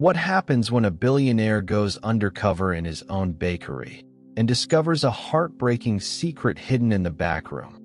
What happens when a billionaire goes undercover in his own bakery and discovers a heartbreaking secret hidden in the back room?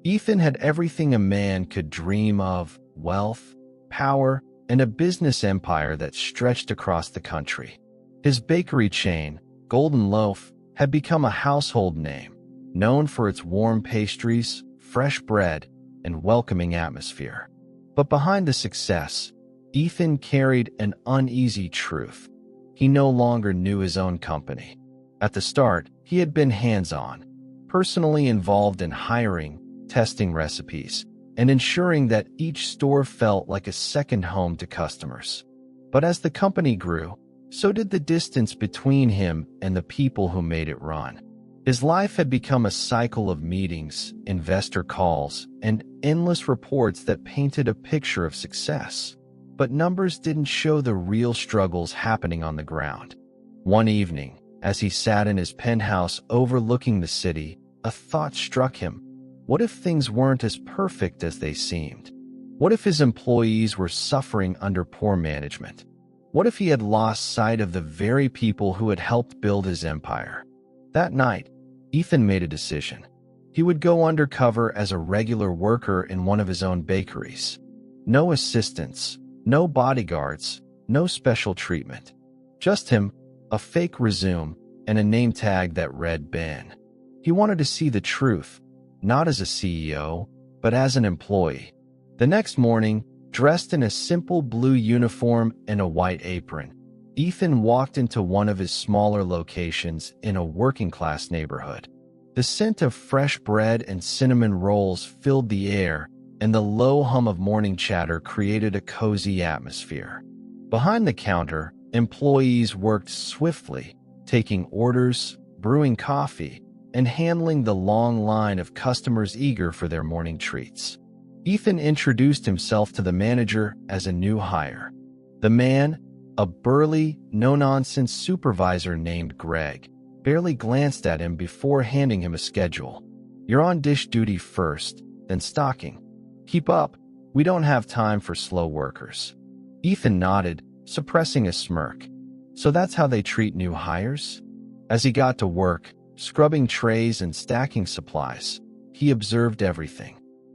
Ethan had everything a man could dream of: wealth, power, and a business empire that stretched across the country. His bakery chain, Golden Loaf, had become a household name, known for its warm pastries, fresh bread, and welcoming atmosphere. But behind the success, Ethan carried an uneasy truth. He no longer knew his own company. At the start, he had been hands-on, personally involved in hiring, testing recipes, and ensuring that each store felt like a second home to customers. But as the company grew, so did the distance between him and the people who made it run. His life had become a cycle of meetings, investor calls, and endless reports that painted a picture of success. But numbers didn't show the real struggles happening on the ground. One evening, as he sat in his penthouse overlooking the city, a thought struck him. What if things weren't as perfect as they seemed? What if his employees were suffering under poor management? What if he had lost sight of the very people who had helped build his empire? That night, Ethan made a decision. He would go undercover as a regular worker in one of his own bakeries. No assistants, no bodyguards, no special treatment. Just him, a fake resume, and a name tag that read Ben. He wanted to see the truth, not as a CEO, but as an employee. The next morning, dressed in a simple blue uniform and a white apron, Ethan walked into one of his smaller locations in a working-class neighborhood. The scent of fresh bread and cinnamon rolls filled the air, and the low hum of morning chatter created a cozy atmosphere. Behind the counter, employees worked swiftly, taking orders, brewing coffee, and handling the long line of customers eager for their morning treats. Ethan introduced himself to the manager as a new hire. The man, a burly, no-nonsense supervisor named Greg, barely glanced at him before handing him a schedule. "You're on dish duty first, then stocking. Keep up, we don't have time for slow workers." Ethan nodded, suppressing a smirk. So that's how they treat new hires? As he got to work, scrubbing trays and stacking supplies, he observed everything.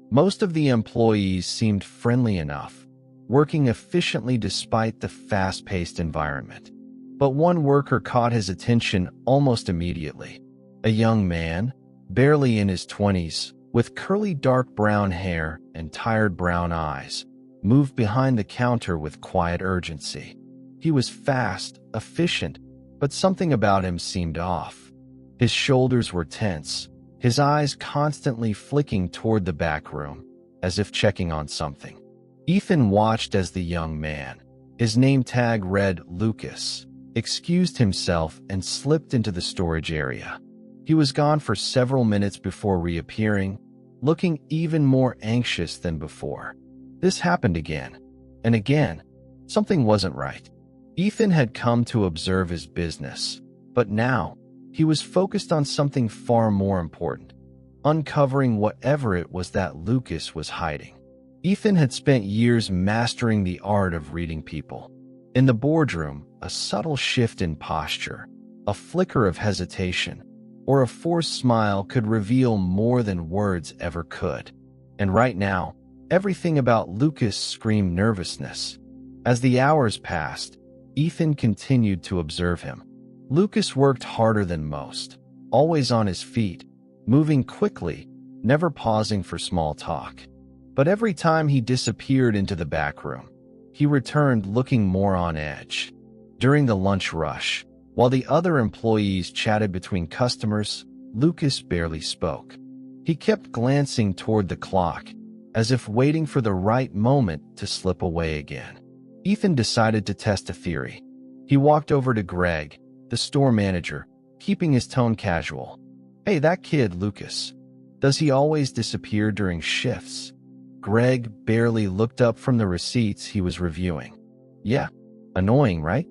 Most of the employees seemed friendly enough, working efficiently despite the fast-paced environment. But one worker caught his attention almost immediately. A young man, barely in his 20s, with curly dark brown hair and tired brown eyes, moved behind the counter with quiet urgency. He was fast, efficient, but something about him seemed off. His shoulders were tense, his eyes constantly flicking toward the back room, as if checking on something. Ethan watched as the young man, his name tag read Lucas, excused himself and slipped into the storage area. He was gone for several minutes before reappearing, looking even more anxious than before. This happened again, and again. Something wasn't right. Ethan had come to observe his business, but now he was focused on something far more important: uncovering whatever it was that Lucas was hiding. Ethan had spent years mastering the art of reading people. In the boardroom, a subtle shift in posture, a flicker of hesitation, or a forced smile could reveal more than words ever could. And right now, everything about Lucas screamed nervousness. As the hours passed, Ethan continued to observe him. Lucas worked harder than most, always on his feet, moving quickly, never pausing for small talk. But every time he disappeared into the back room, he returned looking more on edge. During the lunch rush, while the other employees chatted between customers, Lucas barely spoke. He kept glancing toward the clock, as if waiting for the right moment to slip away again. Ethan decided to test a theory. He walked over to Greg, the store manager, keeping his tone casual. "Hey, that kid, Lucas. Does he always disappear during shifts?" Greg barely looked up from the receipts he was reviewing. "Yeah, annoying, right?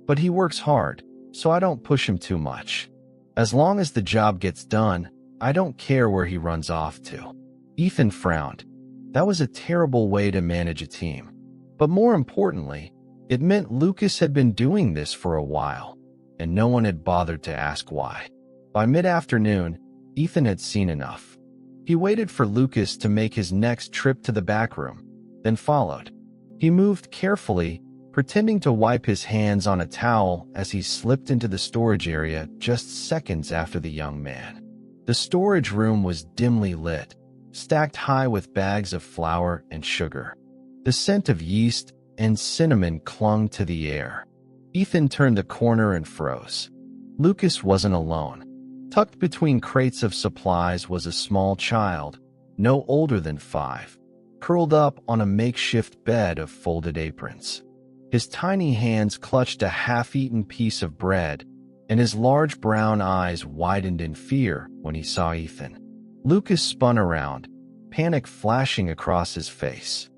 But he works hard, so I don't push him too much. As long as the job gets done, I don't care where he runs off to." Ethan frowned. That was a terrible way to manage a team. But more importantly, It meant Lucas had been doing this for a while, and no one had bothered to ask why. By mid-afternoon, Ethan had seen enough. He waited for Lucas to make his next trip to the back room, then followed. He moved carefully, pretending to wipe his hands on a towel as he slipped into the storage area just seconds after the young man. The storage room was dimly lit, stacked high with bags of flour and sugar. The scent of yeast and cinnamon clung to the air. Ethan turned the corner and froze. Lucas wasn't alone. Tucked between crates of supplies was a small child, no older than 5, curled up on a makeshift bed of folded aprons. His tiny hands clutched a half-eaten piece of bread, and his large brown eyes widened in fear when he saw Ethan. Lucas spun around, panic flashing across his face.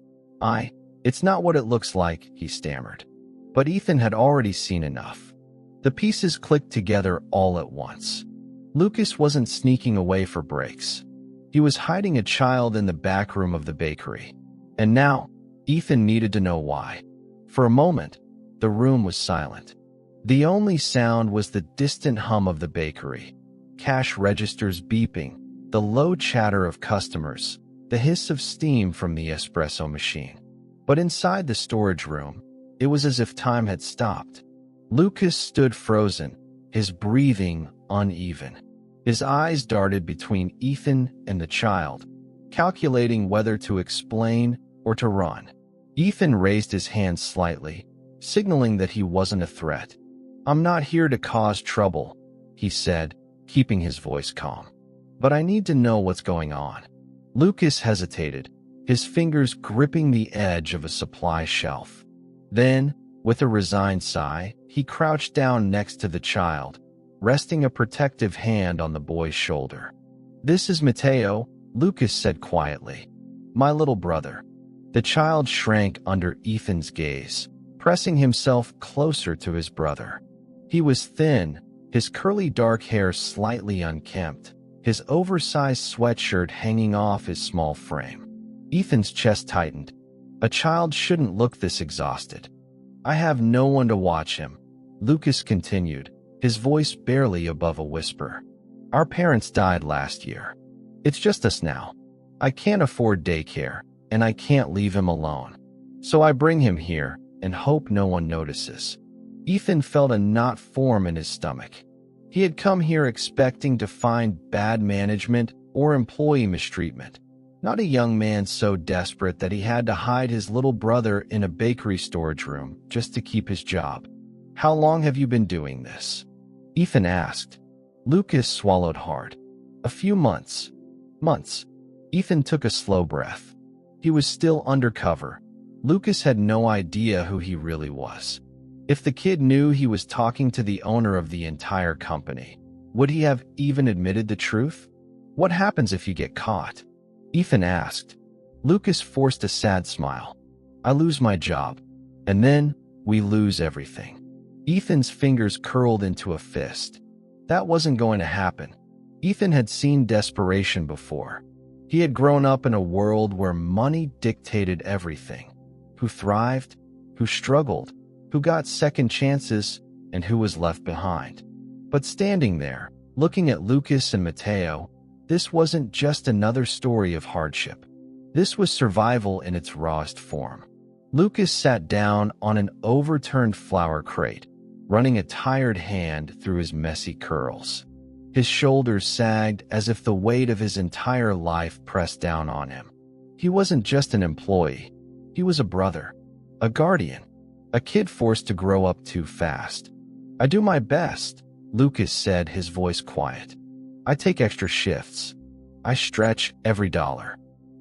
It's not what it looks like," he stammered. But Ethan had already seen enough. The pieces clicked together all at once. Lucas wasn't sneaking away for breaks. He was hiding a child in the back room of the bakery. And now, Ethan needed to know why. For a moment, the room was silent. The only sound was the distant hum of the bakery, cash registers beeping, the low chatter of customers, the hiss of steam from the espresso machine. But inside the storage room, it was as if time had stopped. Lucas stood frozen, his breathing uneven. His eyes darted between Ethan and the child, calculating whether to explain or to run. Ethan raised his hand slightly, signaling that he wasn't a threat. "I'm not here to cause trouble," he said, keeping his voice calm. "But I need to know what's going on." Lucas hesitated, his fingers gripping the edge of a supply shelf. Then, with a resigned sigh, he crouched down next to the child, resting a protective hand on the boy's shoulder. "This is Mateo," Lucas said quietly. "My little brother." The child shrank under Ethan's gaze, pressing himself closer to his brother. He was thin, his curly dark hair slightly unkempt, his oversized sweatshirt hanging off his small frame. Ethan's chest tightened. A child shouldn't look this exhausted. "I have no one to watch him," Lucas continued, his voice barely above a whisper. "Our parents died last year. It's just us now. I can't afford daycare, and I can't leave him alone. So I bring him here and hope no one notices." Ethan felt a knot form in his stomach. He had come here expecting to find bad management or employee mistreatment, not a young man so desperate that he had to hide his little brother in a bakery storage room just to keep his job. "How long have you been doing this?" Ethan asked. Lucas swallowed hard. "A few months." "Months." Ethan took a slow breath. He was still undercover. Lucas had no idea who he really was. If the kid knew he was talking to the owner of the entire company, would he have even admitted the truth? "What happens if you get caught?" Ethan asked. Lucas forced a sad smile. "I lose my job, and then we lose everything." Ethan's fingers curled into a fist. That wasn't going to happen. Ethan had seen desperation before. He had grown up in a world where money dictated everything. Who thrived, who struggled, who got second chances, and who was left behind. But standing there, looking at Lucas and Mateo, this wasn't just another story of hardship. This was survival in its rawest form. Lucas sat down on an overturned flour crate, running a tired hand through his messy curls. His shoulders sagged as if the weight of his entire life pressed down on him. He wasn't just an employee. He was a brother, a guardian, a kid forced to grow up too fast. "I do my best," Lucas said, his voice quiet. "I take extra shifts. I stretch every dollar.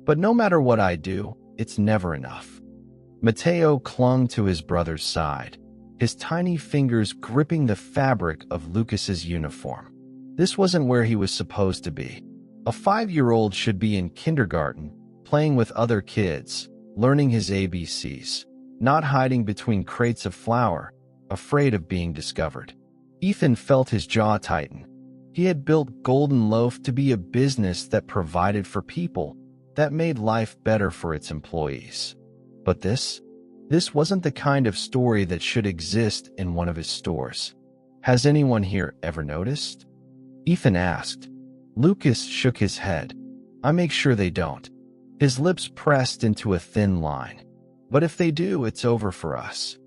But no matter what I do, it's never enough." Mateo clung to his brother's side, his tiny fingers gripping the fabric of Lucas's uniform. This wasn't where he was supposed to be. A 5-year-old should be in kindergarten, playing with other kids, learning his ABCs, not hiding between crates of flour, afraid of being discovered. Ethan felt his jaw tighten. He had built Golden Loaf to be a business that provided for people, that made life better for its employees. But this This wasn't the kind of story that should exist in one of his stores. Has anyone here ever noticed? Ethan asked. Lucas shook his head. I make sure they don't. His lips pressed into a thin line. But if they do, it's over for us.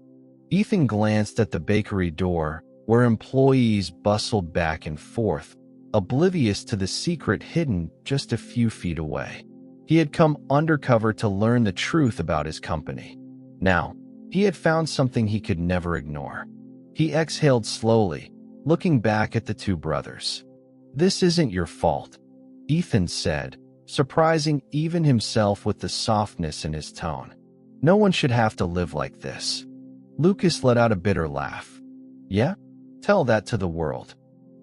Ethan glanced at the bakery door, where employees bustled back and forth, oblivious to the secret hidden just a few feet away. He had come undercover to learn the truth about his company. Now, he had found something he could never ignore. He exhaled slowly, looking back at the two brothers. This isn't your fault, Ethan said, surprising even himself with the softness in his tone. No one should have to live like this. Lucas let out a bitter laugh. Yeah? Tell that to the world.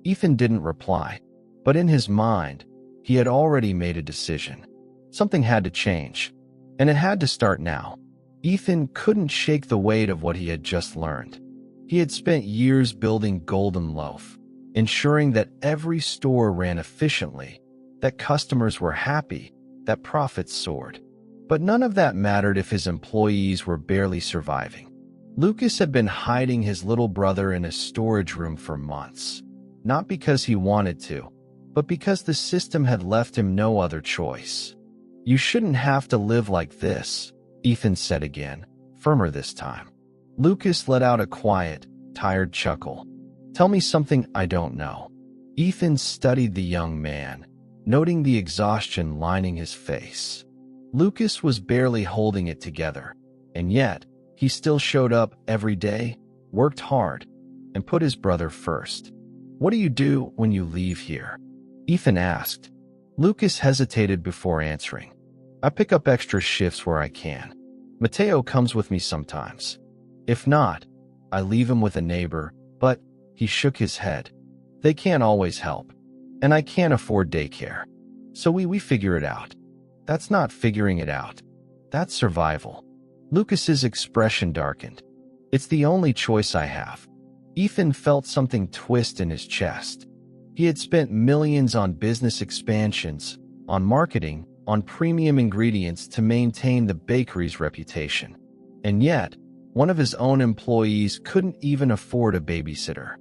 Ethan didn't reply, but in his mind, he had already made a decision. Something had to change, and it had to start now. Ethan couldn't shake the weight of what he had just learned. He had spent years building Golden Loaf, ensuring that every store ran efficiently, that customers were happy, that profits soared. But none of that mattered if his employees were barely surviving. Lucas had been hiding his little brother in a storage room for months, not because he wanted to, but because the system had left him no other choice. You shouldn't have to live like this, Ethan said again, firmer this time. Lucas let out a quiet, tired chuckle. Tell me something I don't know. Ethan studied the young man, noting the exhaustion lining his face. Lucas was barely holding it together, and yet, he still showed up every day, worked hard, and put his brother first. What do you do when you leave here? Ethan asked. Lucas hesitated before answering. I pick up extra shifts where I can. Mateo comes with me sometimes. If not, I leave him with a neighbor, but he shook his head. They can't always help, and I can't afford daycare. So we figure it out. That's not figuring it out. That's survival. Lucas's expression darkened. It's the only choice I have. Ethan felt something twist in his chest. He had spent millions on business expansions, on marketing, on premium ingredients to maintain the bakery's reputation. And yet, one of his own employees couldn't even afford a babysitter.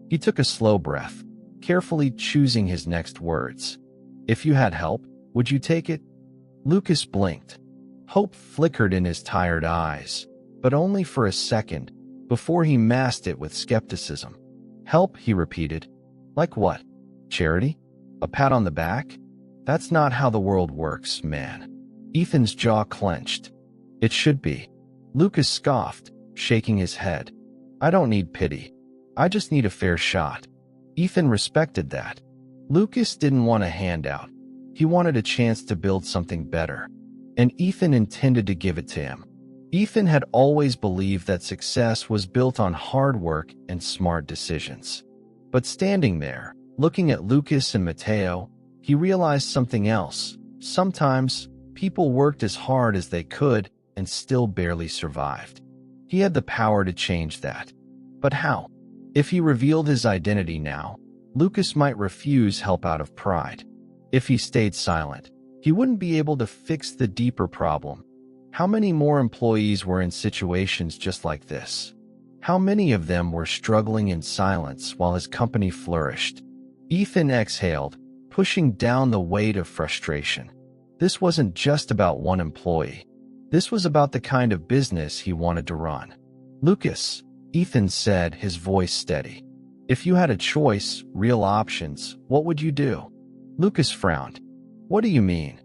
He took a slow breath, carefully choosing his next words. If you had help, would you take it? Lucas blinked. Hope flickered in his tired eyes, but only for a second, before he masked it with skepticism. Help, he repeated. Like what? Charity? A pat on the back? That's not how the world works, man. Ethan's jaw clenched. It should be. Lucas scoffed, shaking his head. I don't need pity. I just need a fair shot. Ethan respected that. Lucas didn't want a handout. He wanted a chance to build something better. And Ethan intended to give it to him. Ethan had always believed that success was built on hard work and smart decisions. But standing there, looking at Lucas and Mateo, he realized something else. Sometimes, people worked as hard as they could and still barely survived. He had the power to change that. But how? If he revealed his identity now, Lucas might refuse help out of pride. If he stayed silent, he wouldn't be able to fix the deeper problem. How many more employees were in situations just like this? How many of them were struggling in silence while his company flourished? Ethan exhaled, pushing down the weight of frustration. This wasn't just about one employee. This was about the kind of business he wanted to run. Lucas, Ethan said, his voice steady. If you had a choice, real options, what would you do? Lucas frowned. What do you mean?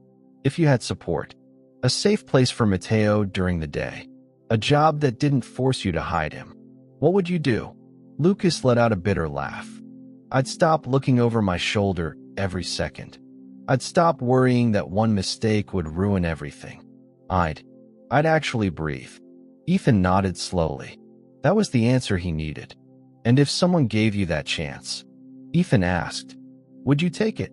If you had support, a safe place for Mateo during the day, a job that didn't force you to hide him, what would you do? Lucas let out a bitter laugh. I'd stop looking over my shoulder every second. I'd stop worrying that one mistake would ruin everything. I'd actually breathe. Ethan nodded slowly. That was the answer he needed. And if someone gave you that chance, Ethan asked, would you take it?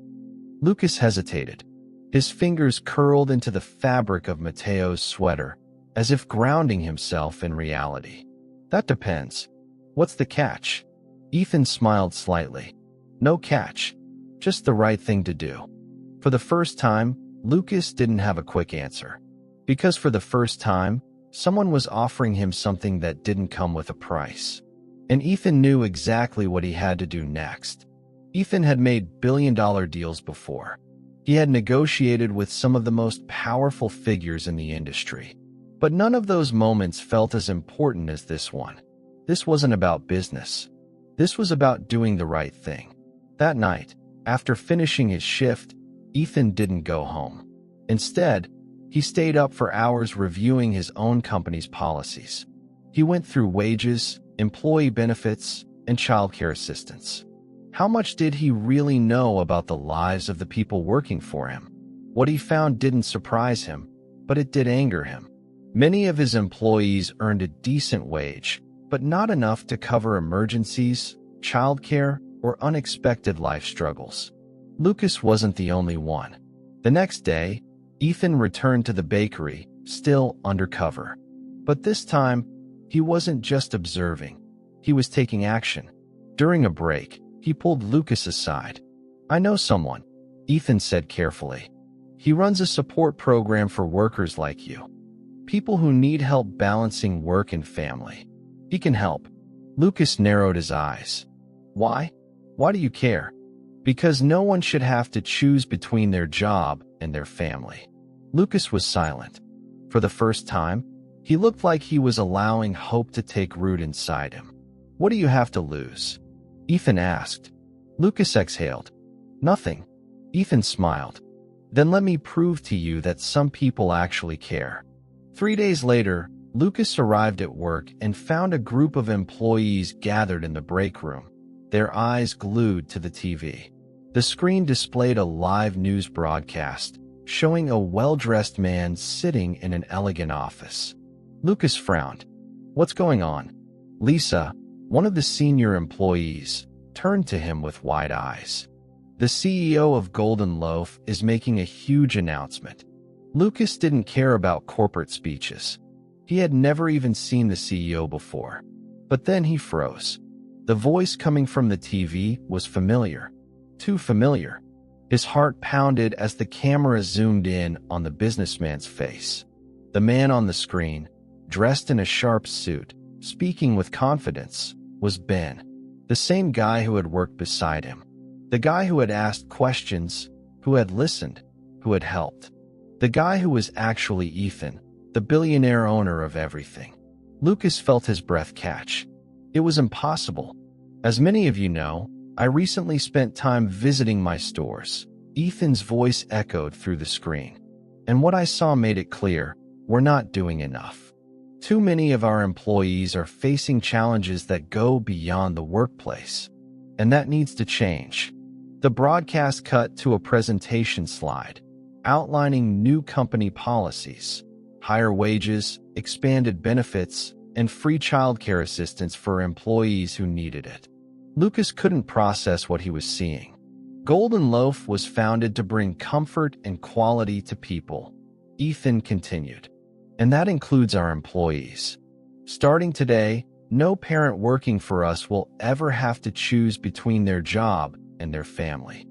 Lucas hesitated. His fingers curled into the fabric of Mateo's sweater, as if grounding himself in reality. That depends. What's the catch? Ethan smiled slightly. No catch. Just the right thing to do. For the first time, Lucas didn't have a quick answer. Because for the first time, Someone was offering him something that didn't come with a price. And Ethan knew exactly what he had to do next. Ethan had made billion-dollar deals before. He had negotiated with some of the most powerful figures in the industry. But none of those moments felt as important as this one. This wasn't about business. This was about doing the right thing. That night, after finishing his shift, Ethan didn't go home. Instead, he stayed up for hours reviewing his own company's policies. He went through wages, employee benefits, and childcare assistance. How much did he really know about the lives of the people working for him? What he found didn't surprise him, but it did anger him. Many of his employees earned a decent wage, but not enough to cover emergencies, childcare, or unexpected life struggles. Lucas wasn't the only one. The next day, Ethan returned to the bakery, still undercover. But this time, he wasn't just observing. He was taking action. During a break, he pulled Lucas aside. "I know someone," Ethan said carefully. "He runs a support program for workers like you. People who need help balancing work and family. He can help." Lucas narrowed his eyes. "Why? Why do you care?" "Because no one should have to choose between their job and their family." Lucas was silent. For the first time, he looked like he was allowing hope to take root inside him. "What do you have to lose?" Ethan asked. Lucas exhaled. "Nothing." Ethan smiled. "Then let me prove to you that some people actually care." 3 days later, Lucas arrived at work and found a group of employees gathered in the break room, their eyes glued to the TV. The screen displayed a live news broadcast, showing a well-dressed man sitting in an elegant office. Lucas frowned. "What's going on?" Lisa, one of the senior employees, turned to him with wide eyes. "The CEO of Golden Loaf is making a huge announcement." Lucas didn't care about corporate speeches. He had never even seen the CEO before. But then he froze. The voice coming from the TV was familiar. Too familiar. His heart pounded as the camera zoomed in on the businessman's face. The man on the screen, dressed in a sharp suit, speaking with confidence, was Ben. The same guy who had worked beside him. The guy who had asked questions, who had listened, who had helped. The guy who was actually Ethan, the billionaire owner of everything. Lucas felt his breath catch. It was impossible. "As many of you know, I recently spent time visiting my stores." Ethan's voice echoed through the screen. "And what I saw made it clear, we're not doing enough. Too many of our employees are facing challenges that go beyond the workplace. And that needs to change." The broadcast cut to a presentation slide, outlining new company policies, higher wages, expanded benefits, and free childcare assistance for employees who needed it. Lucas couldn't process what he was seeing. Golden Loaf was founded to bring comfort and quality to people. Ethan continued. "And that includes our employees. Starting today, no parent working for us will ever have to choose between their job and their family."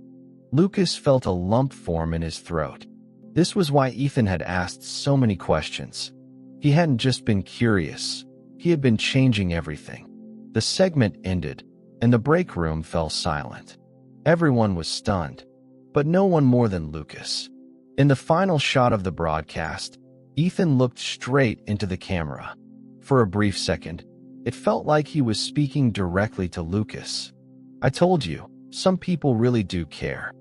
Lucas felt a lump form in his throat. This was why Ethan had asked so many questions. He hadn't just been curious. He had been changing everything. The segment ended, and the break room fell silent. Everyone was stunned, but no one more than Lucas. In the final shot of the broadcast, Ethan looked straight into the camera. For a brief second, it felt like he was speaking directly to Lucas. "I told you, some people really do care."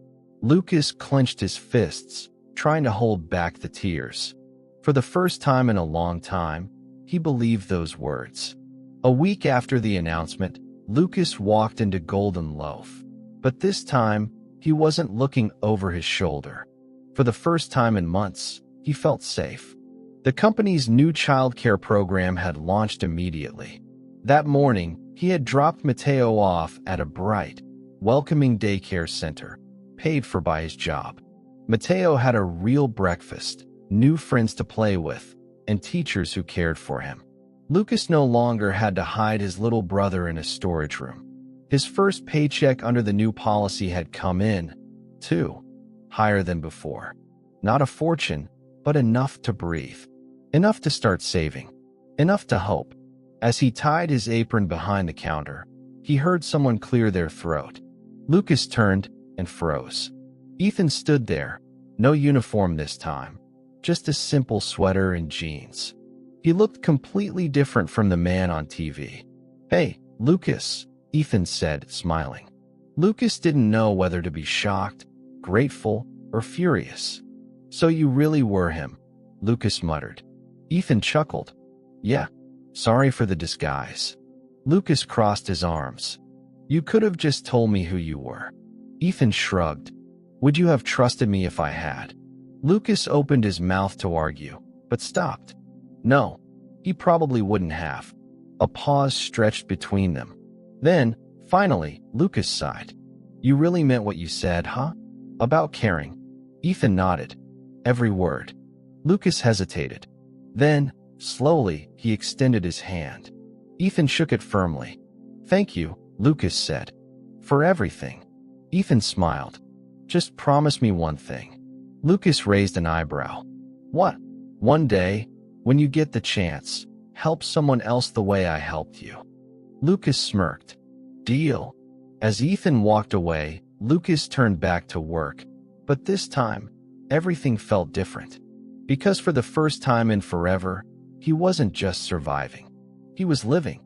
Lucas clenched his fists, trying to hold back the tears. For the first time in a long time, he believed those words. A week after the announcement, Lucas walked into Golden Loaf. But this time, he wasn't looking over his shoulder. For the first time in months, he felt safe. The company's new childcare program had launched immediately. That morning, he had dropped Mateo off at a bright, welcoming daycare center, paid for by his job. Mateo had a real breakfast, new friends to play with, and teachers who cared for him. Lucas no longer had to hide his little brother in a storage room. His first paycheck under the new policy had come in, too, higher than before. Not a fortune, but enough to breathe. Enough to start saving. Enough to hope. As he tied his apron behind the counter, he heard someone clear their throat. Lucas turned and froze. Ethan stood there, no uniform this time, just a simple sweater and jeans. He looked completely different from the man on TV. "Hey, Lucas," Ethan said, smiling. Lucas didn't know whether to be shocked, grateful, or furious. "So you really were him," Lucas muttered. Ethan chuckled. "Yeah, sorry for the disguise." Lucas crossed his arms. "You could have just told me who you were." Ethan shrugged. "Would you have trusted me if I had?" Lucas opened his mouth to argue, but stopped. No, he probably wouldn't have. A pause stretched between them. Then, finally, Lucas sighed. "You really meant what you said, huh? About caring?" Ethan nodded. Every word. Lucas hesitated. Then, slowly, he extended his hand. Ethan shook it firmly. "Thank you," Lucas said. "For everything." Ethan smiled. "Just promise me one thing." Lucas raised an eyebrow. "What?" "One day, when you get the chance, help someone else the way I helped you." Lucas smirked. "Deal." As Ethan walked away, Lucas turned back to work. But this time, everything felt different. Because for the first time in forever, he wasn't just surviving. He was living.